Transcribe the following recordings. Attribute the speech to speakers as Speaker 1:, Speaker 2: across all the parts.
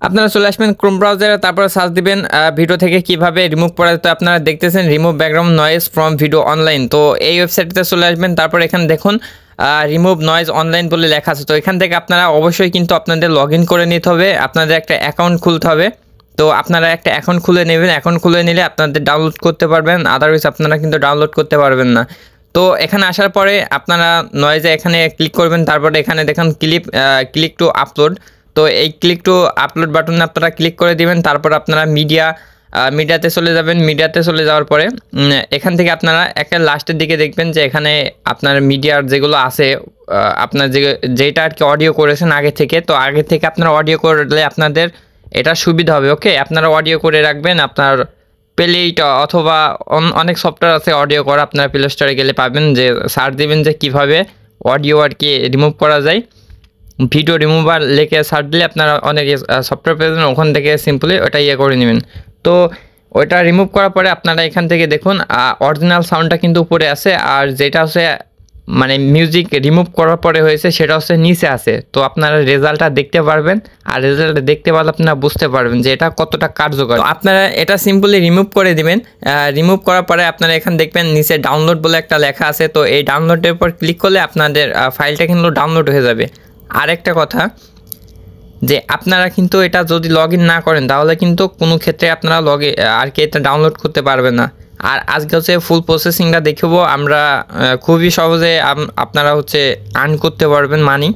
Speaker 1: আপনারা চলে আসবেন ক্রোম ব্রাউজারে, তারপরে সার্চ দিবেন ভিডিও থেকে কিভাবে রিমুভ করা যায়। তো আপনারা দেখতেছেন remove background noise from video online. তো এই ওয়েবসাইটটিতে চলে আসবেন, তারপর এখানে দেখুন রিমুভ নয়েজ অনলাইন বলে লেখা আছে। তো এখান থেকে আপনারা অবশ্যই কিন্তু আপনাদের লগ ইন করে নিতে হবে, আপনাদের একটা অ্যাকাউন্ট খুলতে হবে। তো আপনারা একটা অ্যাকাউন্ট খুলে নেবেন, অ্যাকাউন্ট খুলে নিলে আপনাদের ডাউনলোড করতে পারবেন, আদারওয়াইজ আপনারা কিন্তু ডাউনলোড করতে পারবেন না। তো এখানে আসার পরে আপনারা নয়েজে এখানে ক্লিক করবেন, তারপরে এখানে দেখুন ক্লিক টু আপলোড। তো এই ক্লিক টু আপলোড বাটনে আপনারা ক্লিক করে দিবেন, তারপর আপনারা মিডিয়াতে চলে যাবেন। মিডিয়াতে চলে যাওয়ার পরে এখান থেকে আপনারা একটা লাস্টের দিকে দেখবেন যে এখানে আপনার মিডিয়ার যেগুলো আছে, আপনার যেটা আর কি অডিও করেছেন আগে থেকে, তো আগে থেকে আপনারা অডিও করলে আপনাদের এটা সুবিধা হবে। ওকে, আপনারা অডিও করে রাখবেন আপনার প্লেইটা, অথবা অনেক সফটওয়্যার আছে অডিও করা, আপনারা প্লে স্টোরে গেলে পাবেন, যে সার্চ দিবেন যে কীভাবে অডিও আর কি রিমুভ করা যায়। ভিডিও রিমুভার লিখে সার্চ দিলে আপনারা অনেক সফটওয়্যার পেয়েছেন, ওখান থেকে সিম্পলি ওটা করে নেবেন। তো ওইটা রিমুভ করার পরে আপনারা এখান থেকে দেখুন অরিজিনাল সাউন্ডটা কিন্তু উপরে আছে, আর যেটা হচ্ছে মানে মিউজিক রিমুভ করার পরে হয়েছে সেটা হচ্ছে নিচে আছে। তো আপনারা রেজাল্টটা দেখতে পারবেন, আর রেজাল্টটা দেখতে পারলে আপনারা বুঝতে পারবেন যে এটা কতটা কার্যকর। তো আপনারা এটা সিম্পলি রিমুভ করে দিবেন। রিমুভ করার পরে আপনারা এখানে দেখবেন নিচে ডাউনলোড বলে একটা লেখা আছে। তো এই ডাউনলোডের উপর ক্লিক করলে আপনাদের ফাইলটা কিন্তু ডাউনলোড হয়ে যাবে। আরেকটা কথা, যে আপনারা কিন্তু এটা যদি লগ ইন না করেন তাহলে কিন্তু কোনো ক্ষেত্রে আপনারা আর কি এটা ডাউনলোড করতে পারবেন না। আর আজকে হচ্ছে ফুল প্রসেসিংটা দেখব আমরা, খুবই সহজে আপনারা হচ্ছে আর্ন করতে পারবেন মানি।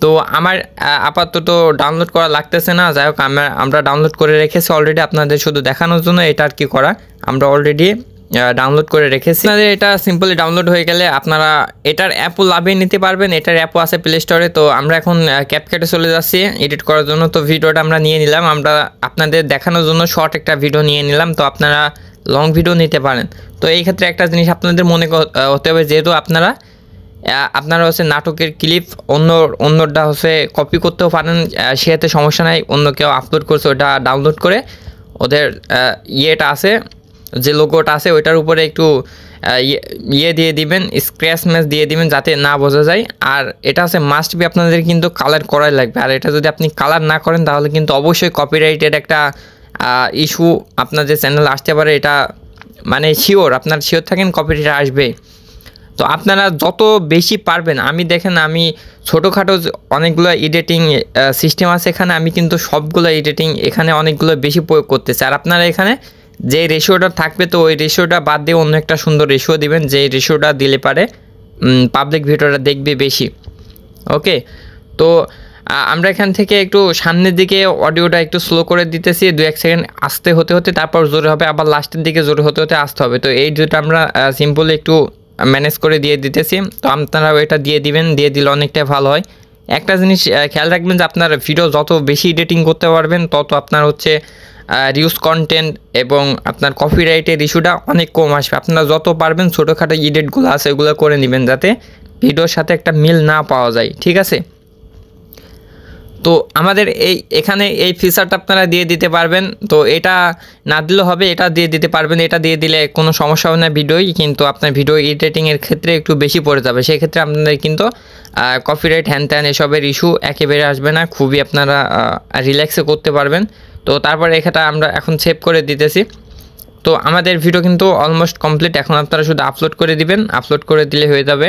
Speaker 1: তো আমার আপাতত ডাউনলোড করা লাগতেছে না, যাই হোক আমরা ডাউনলোড করে রেখেছি অলরেডি, আপনাদের শুধু দেখানোর জন্য এটা আর কি করা, আমরা অলরেডি ডাউনলোড করে রেখেছি। আপনাদের এটা সিম্পলি ডাউনলোড হয়ে গেলে আপনারা এটার অ্যাপও লাভিয়ে নিতে পারবেন, এটার অ্যাপও আছে প্লে স্টোরে। তো আমরা এখন ক্যাপকাটে চলে যাচ্ছি এডিট করার জন্য। তো ভিডিওটা আমরা নিয়ে নিলাম, আমরা আপনাদের দেখানোর জন্য শর্ট একটা ভিডিও নিয়ে নিলাম, তো আপনারা লং ভিডিও নিতে পারেন। তো এই ক্ষেত্রে একটা জিনিস আপনাদের মনে হতে হবে, যেহেতু আপনারা হচ্ছে নাটকের ক্লিপ অন্যটা হচ্ছে কপি করতেও পারেন, সেতে সমস্যা নাই, অন্য কেউ আপলোড করছে ওটা ডাউনলোড করে ওদের ইয়েটা আছে, যে লোগোটা আছে ওইটার উপরে একটু দিয়ে দিবেন, স্ক্র্যাচ ম্যাচ দিয়ে দিবেন যাতে না বোঝা যায়। আর এটা হচ্ছে মাস্ট বি আপনাদের কিন্তু কালার করাই লাগবে, আর এটা যদি আপনি কালার না করেন তাহলে কিন্তু অবশ্যই কপিরাইটেড একটা ইস্যু আপনাদের চ্যানেলে আসতে পারে। এটা মানে আপনার শিওর থাকেন কপিরাইট আসবে। তো আপনারা যত বেশি পারবেন, আমি ছোটোখাটো অনেকগুলো এডিটিং সিস্টেম আছে এখানে, আমি কিন্তু সবগুলো এডিটিং এখানে অনেকগুলো বেশি প্রয়োগ করতেছি। আর আপনারা এখানে যে রেশিওটা থাকবে, তো ওই রেশিওটা বাদ দিয়ে অন্য একটা সুন্দর রেশিও দিবেন, যে রেশিওটা দিলে পারে পাবলিক ভিডিওটা দেখবে বেশি। ওকে, তো আমরা এখান থেকে একটু সামনের দিকে অডিওটা একটু স্লো করে দিতেছি, 2-1 সেকেন্ড আস্তে হতে তারপর জোরে হবে, আবার লাস্টের দিকে জোরে হতে আসতে হবে। তো এই দুটো আমরা সিম্পলি একটু ম্যানেজ করে দিয়ে দিতেছি। তো আপনারা এটা দিয়ে দিবেন, দিয়ে দিলে অনেকটাই ভালো হয়। একটা জিনিস খেয়াল রাখবেন যে আপনার ভিডিও যত বেশি এডিটিং করতে পারবেন তত আপনার হচ্ছে রিউজ কন্টেন্ট এবং আপনার কপিরাইটের ইস্যুটা অনেক কম আসবে। আপনারা যত পারবেন ছোটোখাটো এডিটগুলো আছে ওগুলো করে নেবেন, যাতে ভিডিওর সাথে একটা মিল না পাওয়া যায়, ঠিক আছে। তো আমাদের এখানে এই ফিচারটা আপনারা দিয়ে দিতে পারবেন। তো এটা না দিলেও হবে, এটা দিয়ে দিতে পারবেন, এটা দিয়ে দিলে কোনো সমস্যা হবে না ভিডিওই, কিন্তু আপনার ভিডিও এডিটিংয়ের ক্ষেত্রে একটু বেশি পড়ে যাবে, সেক্ষেত্রে আপনাদের কিন্তু কপিরাইট হ্যান ত্যান এসবের ইস্যু একেবারে আসবে না, খুবই আপনারা রিল্যাক্সে করতে পারবেন। তো তারপর এখানে আমরা এখন সেভ করে দিতেছি। তো আমাদের ভিডিও কিন্তু অলমোস্ট কমপ্লিট, এখন আপনারা শুধু আপলোড করে দিবেন, আপলোড করে দিলে হয়ে যাবে।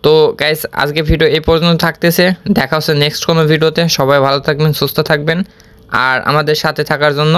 Speaker 1: তো গাইস, আজকে ভিডিও এই পর্যন্ত থাকতেছে, দেখা হচ্ছে নেক্সট কোনো ভিডিওতে। সবাই ভালো থাকবেন, সুস্থ থাকবেন, আর আমাদের সাথে থাকার জন্য